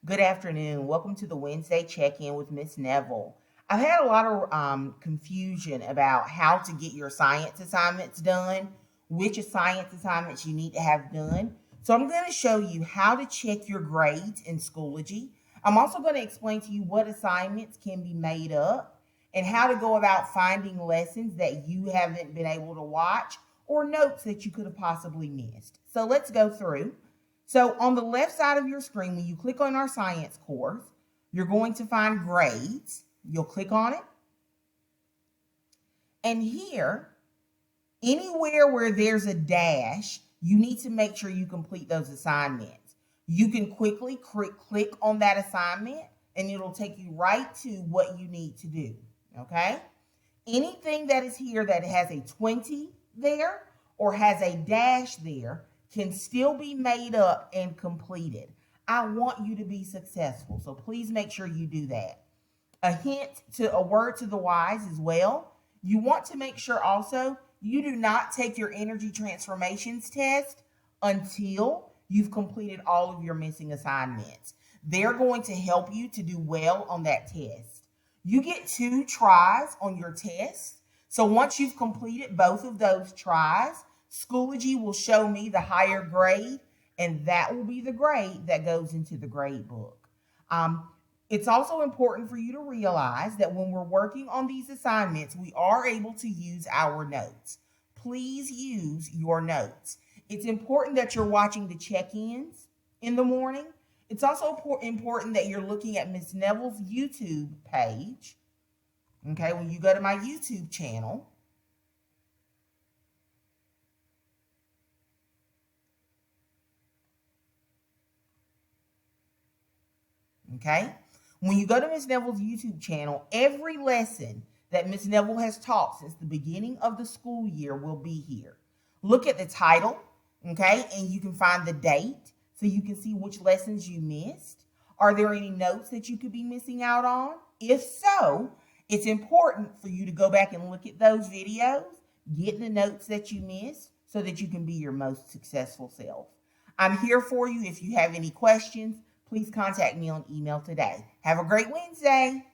Good afternoon. Welcome to the Wednesday check-in with Miss Neville. I've had a lot of confusion about how to get your science assignments done, which science assignments you need to have done. So I'm going to show you how to check your grades in Schoology. I'm also going to explain to you what assignments can be made up and how to go about finding lessons that you haven't been able to watch or notes that you could have possibly missed. So let's go through. So on the left side of your screen, when you click on our science course, you're going to find grades. You'll click on it. And here, anywhere where there's a dash, you need to make sure you complete those assignments. You can quickly click on that assignment and it'll take you right to what you need to do, okay? Anything that is here that has a 20 there or has a dash there can still be made up and completed. I want you to be successful, so please make sure you do that. A word to the wise as well. You want to make sure also you do not take your energy transformations test until you've completed all of your missing assignments. They're going to help you to do well on that test. You get 2 tries on your test. So once you've completed both of those tries, Schoology will show me the higher grade, and that will be the grade that goes into the grade book. It's also important for you to realize that when we're working on these assignments, we are able to use our notes. Please use your notes. It's important that you're watching the check-ins in the morning. It's also important that you're looking at Miss Neville's YouTube page. Okay, when you go to my YouTube channel, okay? When you go to Miss Neville's YouTube channel, every lesson that Miss Neville has taught since the beginning of the school year will be here. Look at the title, okay? And you can find the date so you can see which lessons you missed. Are there any notes that you could be missing out on? If so, it's important for you to go back and look at those videos, get the notes that you missed so that you can be your most successful self. I'm here for you if you have any questions. Please contact me on email today. Have a great Wednesday.